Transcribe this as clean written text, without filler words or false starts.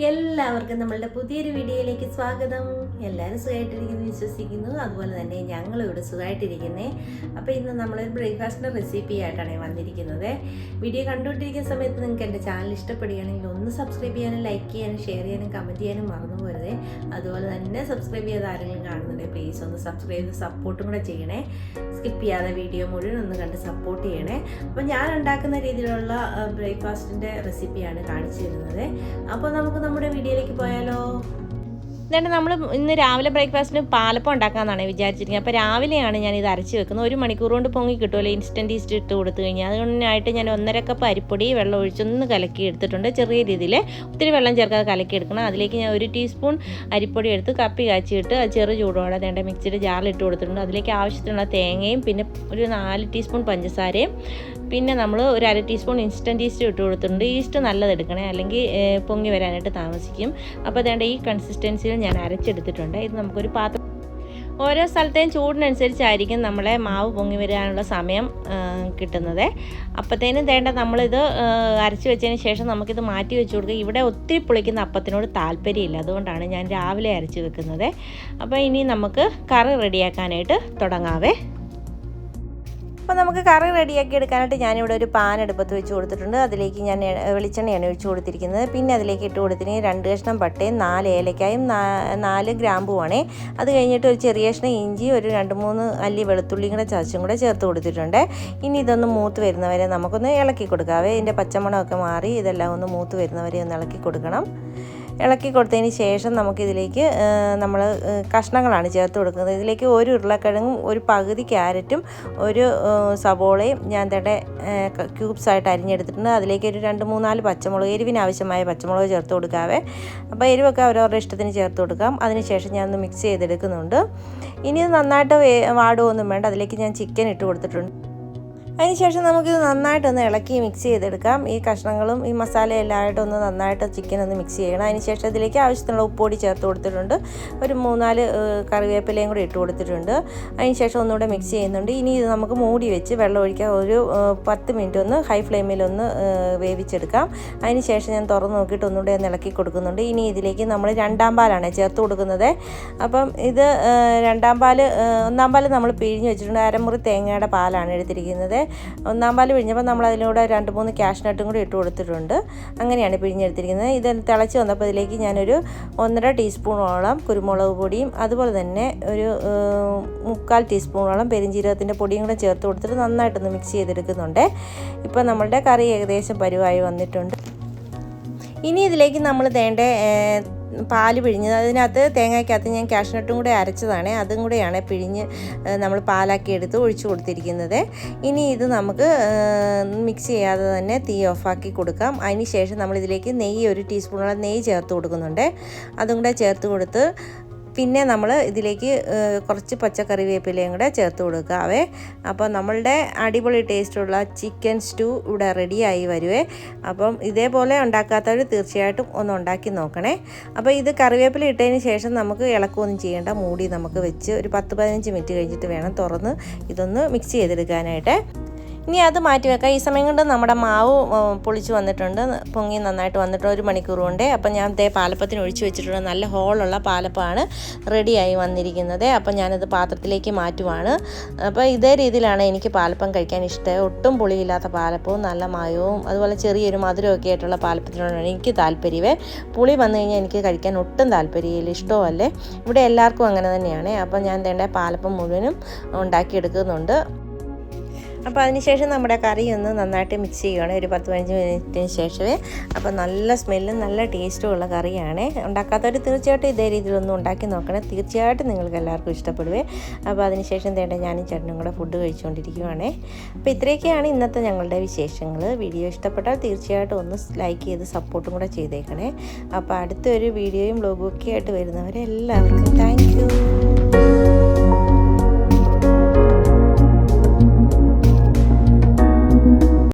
എല്ലാവർക്കും നമ്മളുടെ പുതിയൊരു വീഡിയോയിലേക്ക് സ്വാഗതം. എല്ലാവരും സുഖമായിട്ടിരിക്കുന്നു വിശ്വസിക്കുന്നു. അതുപോലെ തന്നെ ഞങ്ങളും ഇവിടെ സുഖമായിട്ടിരിക്കുന്നേ. അപ്പോൾ ഇന്ന് നമ്മളൊരു ബ്രേക്ക്ഫാസ്റ്റിൻ്റെ റെസിപ്പി ആയിട്ടാണ് വന്നിരിക്കുന്നത്. വീഡിയോ കണ്ടുകൊണ്ടിരിക്കുന്ന സമയത്ത് നിങ്ങൾക്ക് എൻ്റെ ചാനൽ ഇഷ്ടപ്പെടുകയാണെങ്കിൽ ഒന്ന് സബ്സ്ക്രൈബ് ചെയ്യാനും ലൈക്ക് ചെയ്യാനും ഷെയർ ചെയ്യാനും കമൻറ്റ് ചെയ്യാനും മറന്നു പോരുതേ. അതുപോലെ തന്നെ സബ്സ്ക്രൈബ് ചെയ്ത ആരെങ്കിലും കാണുന്നുണ്ടെങ്കിൽ പ്ലീസ് ഒന്ന് സബ്സ്ക്രൈബ് ചെയ്ത് സപ്പോർട്ടും കൂടെ ചെയ്യണേ. സ്കിപ്പ് ചെയ്യാതെ വീഡിയോ മുഴുവൻ ഒന്ന് കണ്ട് സപ്പോർട്ട് ചെയ്യണേ. അപ്പോൾ ഞാൻ ഉണ്ടാക്കുന്ന രീതിയിലുള്ള ബ്രേക്ക്ഫാസ്റ്റിൻ്റെ റെസിപ്പിയാണ് കാണിച്ചു തരുന്നത്. അപ്പോൾ നമുക്ക് നമ്മുടെ വീഡിയോയിലേക്ക് പോയാലോ. ഇതുകൊണ്ട് നമ്മൾ ഇന്ന് രാവിലെ ബ്രേക്ക്ഫാസ്റ്റിന് പാലപ്പം ഉണ്ടാക്കാമെന്നാണ് വിചാരിച്ചിരിക്കുന്നത്. അപ്പോൾ രാവിലെയാണ് ഞാൻ ഇത് അരച്ച് വെക്കുന്നത്. 1 മണിക്കൂർ കൊണ്ട് പൊങ്ങി കിട്ടുമല്ലോ ഇൻസ്റ്റൻറ്റ് ഈസ്റ്റ് ഇട്ട് കൊടുത്തു കഴിഞ്ഞാൽ. അതുകൊണ്ടായിട്ട് ഞാൻ 1.5 കപ്പ് അരിപ്പൊടി വെള്ളം ഒഴിച്ചൊന്ന് കലക്കി എടുത്തിട്ടുണ്ട്. ചെറിയ രീതിയിൽ ഒത്തിരി വെള്ളം ചേർക്കാതെ കലക്കി എടുക്കണം. അതിലേക്ക് ഞാൻ 1 ടീസ്പൂൺ അരിപ്പൊടി എടുത്ത് കപ്പി കാച്ചിയിട്ട് ചെറു ചൂടോടെ വേണ്ട മിക്സിയുടെ ജാറിലിട്ട് കൊടുത്തിട്ടുണ്ട്. അതിലേക്ക് ആവശ്യത്തിനുള്ള തേങ്ങയും പിന്നെ ഒരു 4 ടീസ്പൂൺ പഞ്ചസാരയും പിന്നെ നമ്മൾ ഒരു 1/2 ടീസ്പൂൺ ഇൻസ്റ്റൻറ്റ് ഈസ്റ്റ് ഇട്ട് കൊടുത്തിട്ടുണ്ട്. ഈസ്റ്റ് നല്ലത് എടുക്കണേ, അല്ലെങ്കിൽ പൊങ്ങി വരാനായിട്ട് താമസിക്കും. അപ്പോൾ അതേണ്ട ഈ കൺസിസ്റ്റൻസിയിൽ ഞാൻ അരച്ചെടുത്തിട്ടുണ്ട്. ഇത് നമുക്കൊരു പാത്രം, ഓരോ സ്ഥലത്തെയും ചൂടിനനുസരിച്ചായിരിക്കും നമ്മളെ മാവ് പൊങ്ങി വരാനുള്ള സമയം കിട്ടുന്നത്. അപ്പോഴത്തേനും വേണ്ട നമ്മളിത് അരച്ച് വെച്ചതിന് ശേഷം നമുക്കിത് മാറ്റി വെച്ച് കൊടുക്കുക. ഇവിടെ ഒത്തിരി പുളിക്കുന്ന അപ്പത്തിനോട് താല്പര്യമില്ല, അതുകൊണ്ടാണ് ഞാൻ രാവിലെ അരച്ച് വെക്കുന്നത്. അപ്പോൾ ഇനി നമുക്ക് കറി റെഡിയാക്കാനായിട്ട് തുടങ്ങാവേ. അപ്പോൾ നമുക്ക് കറി റെഡിയാക്കി എടുക്കാനായിട്ട് ഞാനിവിടെ ഒരു പാൻ അടുപ്പത്ത് വെച്ച് കൊടുത്തിട്ടുണ്ട്. അതിലേക്ക് ഞാൻ വെളിച്ചെണ്ണയാണ് ഒഴിച്ച് കൊടുത്തിരിക്കുന്നത്. പിന്നെ അതിലേക്ക് ഇട്ട് കൊടുത്തിന് 2 കഷ്ണം പട്ടയും 4 ഏലക്കായും 4 ഗ്രാമ്പുമാണ്. അത് കഴിഞ്ഞിട്ട് ഒരു ചെറിയ കഷ്ണം ഇഞ്ചി, ഒരു 2-3 അല്ലി വെളുത്തുള്ളിയും കൂടെ ചതച്ചും കൂടെ ചേർത്ത് കൊടുത്തിട്ടുണ്ട്. ഇനി ഇതൊന്ന് മൂത്ത് വരുന്നവരെ നമുക്കൊന്ന് ഇളക്കി കൊടുക്കാവേ. ഇതിൻ്റെ പച്ചമണമൊക്കെ മാറി ഇതെല്ലാം ഒന്ന് മൂത്ത് വരുന്നവരെ ഒന്ന് ഇളക്കി കൊടുക്കണം. ഇളക്കി കൊടുത്തതിന് ശേഷം നമുക്കിതിലേക്ക് നമ്മൾ കഷ്ണങ്ങളാണ് ചേർത്ത് കൊടുക്കുന്നത്. ഇതിലേക്ക് 1 ഉരുളക്കിഴങ്ങും ഒരു പകുതി ക്യാരറ്റും ഒരു സവോളയും ഞാൻ തന്നെ ക്യൂബ്സായിട്ട് അരിഞ്ഞെടുത്തിട്ടുണ്ട്. അതിലേക്ക് ഒരു 2-3-4 പച്ചമുളക്, എരിവിന് ആവശ്യമായ പച്ചമുളക് ചേർത്ത് കൊടുക്കാവേ. അപ്പോൾ എരിവൊക്കെ അവരവരുടെ ഇഷ്ടത്തിന് ചേർത്ത് കൊടുക്കാം. അതിനുശേഷം ഞാനൊന്ന് മിക്സ് ചെയ്തെടുക്കുന്നുണ്ട്. ഇനി നന്നായിട്ട് വാടുകയൊന്നും വേണ്ട. അതിലേക്ക് ഞാൻ ചിക്കൻ ഇട്ട് കൊടുത്തിട്ടുണ്ട്. അതിനുശേഷം നമുക്കിത് നന്നായിട്ടൊന്ന് ഇളക്കി മിക്സ് ചെയ്തെടുക്കാം. ഈ കഷ്ണങ്ങളും ഈ മസാലയെല്ലാം ആയിട്ടൊന്ന് നന്നായിട്ട് ചിക്കൻ ഒന്ന് മിക്സ് ചെയ്യണം. അതിനുശേഷം ഇതിലേക്ക് ആവശ്യത്തിനുള്ള ഉപ്പൊടി ചേർത്ത് കൊടുത്തിട്ടുണ്ട്. ഒരു 3-4 കറിവേപ്പിലയും കൂടി ഇട്ട് കൊടുത്തിട്ടുണ്ട്. അതിനുശേഷം ഒന്നുകൂടെ മിക്സ് ചെയ്യുന്നുണ്ട്. ഇനി ഇത് നമുക്ക് മൂടി വെച്ച് വെള്ളം ഒഴിക്കാൻ ഒരു 10 മിനിറ്റ് ഒന്ന് ഹൈ ഫ്ലെയിമിലൊന്ന് വേവിച്ചെടുക്കാം. അതിനുശേഷം ഞാൻ തുറന്ന് നോക്കിയിട്ട് ഒന്നുകൂടെ ഒന്ന് ഇളക്കി കൊടുക്കുന്നുണ്ട്. ഇനി ഇതിലേക്ക് നമ്മൾ 2ാം പാലാണ് ചേർത്ത് കൊടുക്കുന്നത്. അപ്പം ഇത് 2ാം പാൽ, 1ാം പാൽ നമ്മൾ പിഴിഞ്ഞ് വെച്ചിട്ടുണ്ട്. അരമുറി തേങ്ങയുടെ പാലാണ് എടുത്തിരിക്കുന്നത്. 1ാം പാൽ പിഴിഞ്ഞപ്പോൾ നമ്മൾ അതിലൂടെ 2-3 കാഷ്നട്ടും കൂടി ഇട്ട് കൊടുത്തിട്ടുണ്ട്. അങ്ങനെയാണ് പിഴിഞ്ഞെടുത്തിരിക്കുന്നത്. ഇത് തിളച്ച് വന്നപ്പോൾ ഇതിലേക്ക് ഞാനൊരു 1.5 ടീസ്പൂണോളം കുരുമുളക് പൊടിയും അതുപോലെ തന്നെ ഒരു 3/4 ടീസ്പൂണോളം പെരിഞ്ജീരകത്തിൻ്റെ പൊടിയും കൂടെ ചേർത്ത് കൊടുത്തിട്ട് നന്നായിട്ടൊന്ന് മിക്സ് ചെയ്തെടുക്കുന്നുണ്ട്. ഇപ്പോൾ നമ്മളുടെ കറി ഏകദേശം പരുവായി വന്നിട്ടുണ്ട്. ഇനി ഇതിലേക്ക് നമ്മൾ പാല് പിഴിഞ്ഞത്, അതിനകത്ത് തേങ്ങയ്ക്കകത്ത് ഞാൻ കാഷ്നട്ടും കൂടെ അരച്ചതാണ്. അതും കൂടെയാണ് പിഴിഞ്ഞ് നമ്മൾ പാലാക്കി എടുത്ത് ഒഴിച്ചു കൊടുത്തിരിക്കുന്നത്. ഇനി ഇത് നമുക്ക് മിക്സ് ചെയ്യാതെ തന്നെ തീ ഓഫാക്കി കൊടുക്കാം. അതിന് ശേഷം നമ്മളിതിലേക്ക് നെയ്യ് 1 ടീസ്പൂണോളം നെയ്യ് ചേർത്ത് കൊടുക്കുന്നുണ്ട്. അതും കൂടെ ചേർത്ത് കൊടുത്ത് പിന്നെ നമ്മൾ ഇതിലേക്ക് കുറച്ച് പച്ചക്കറിവേപ്പിലയും കൂടെ ചേർത്ത് കൊടുക്കാവേ. അപ്പോൾ നമ്മളുടെ അടിപൊളി ടേസ്റ്റുള്ള ചിക്കൻ സ്റ്റൂ ഇവിടെ റെഡിയായി വരുവേ. അപ്പം ഇതേപോലെ ഉണ്ടാക്കാത്തവർ തീർച്ചയായിട്ടും ഒന്ന് ഉണ്ടാക്കി നോക്കണേ. അപ്പോൾ ഇത് കറിവേപ്പില ഇട്ടതിന് ശേഷം നമുക്ക് ഇളക്കുകയൊന്നും ചെയ്യേണ്ട. മൂടി നമുക്ക് വെച്ച് ഒരു 10-15 മിനിറ്റ് കഴിഞ്ഞിട്ട് വേണം തുറന്ന് ഇതൊന്ന് മിക്സ് ചെയ്തെടുക്കാനായിട്ട്. ഇനി അത് മാറ്റി വെക്കാം. ഈ സമയം കൊണ്ട് നമ്മുടെ മാവ് പൊളിച്ച് വന്നിട്ടുണ്ട്, പൊങ്ങി നന്നായിട്ട് വന്നിട്ട് 1 മണിക്കൂർ കൊണ്ട്. അപ്പം ഞാൻ പാലപ്പത്തിന് ഒഴിച്ച് വെച്ചിട്ടുള്ള നല്ല ഹോളുള്ള പാലപ്പമാണ് റെഡിയായി വന്നിരിക്കുന്നത്. അപ്പം ഞാനത് പാത്രത്തിലേക്ക് മാറ്റുവാണ്. അപ്പോൾ ഇതേ രീതിയിലാണ് എനിക്ക് പാലപ്പം കഴിക്കാൻ ഇഷ്ടം. ഒട്ടും പുളിയില്ലാത്ത പാലപ്പവും നല്ല മായവും അതുപോലെ ചെറിയൊരു മധുരമൊക്കെ ആയിട്ടുള്ള പാലപ്പത്തിനോടാണ് എനിക്ക് താല്പര്യമേ. പുളി വന്നു കഴിഞ്ഞാൽ എനിക്ക് കഴിക്കാൻ ഒട്ടും താല്പര്യമില്ല, ഇഷ്ടമല്ലേ. ഇവിടെ എല്ലാവർക്കും അങ്ങനെ തന്നെയാണ്. അപ്പം ഞാൻ പാലപ്പം മുഴുവനും ഉണ്ടാക്കിയെടുക്കുന്നുണ്ട്. അപ്പോൾ അതിനുശേഷം നമ്മുടെ കറി ഒന്ന് നന്നായിട്ട് മിക്സ് ചെയ്യുകയാണ് ഒരു 10-15 മിനിറ്റിന് ശേഷമേ. അപ്പോൾ നല്ല സ്മെല്ലും നല്ല ടേസ്റ്റും ഉള്ള കറിയാണ്. ഉണ്ടാക്കാത്തവർ തീർച്ചയായിട്ടും ഇതേ രീതിയിലൊന്നും ഉണ്ടാക്കി നോക്കണം. തീർച്ചയായിട്ടും നിങ്ങൾക്ക് എല്ലാവർക്കും ഇഷ്ടപ്പെടുവേ. അപ്പോൾ അതിനുശേഷം ഞാനും ചേട്ടനും കൂടെ ഫുഡ് കഴിച്ചുകൊണ്ടിരിക്കുകയാണേ. അപ്പോൾ ഇത്രയൊക്കെയാണ് ഇന്നത്തെ ഞങ്ങളുടെ വിശേഷങ്ങൾ. വീഡിയോ ഇഷ്ടപ്പെട്ടാൽ തീർച്ചയായിട്ടും ഒന്ന് ലൈക്ക് ചെയ്ത് സപ്പോർട്ടും കൂടെ ചെയ്തേക്കണേ. അപ്പോൾ അടുത്തൊരു വീഡിയോയും വ്ലോഗും ഒക്കെ ആയിട്ട് വരുന്നവരെ എല്ലാവർക്കും താങ്ക് യു.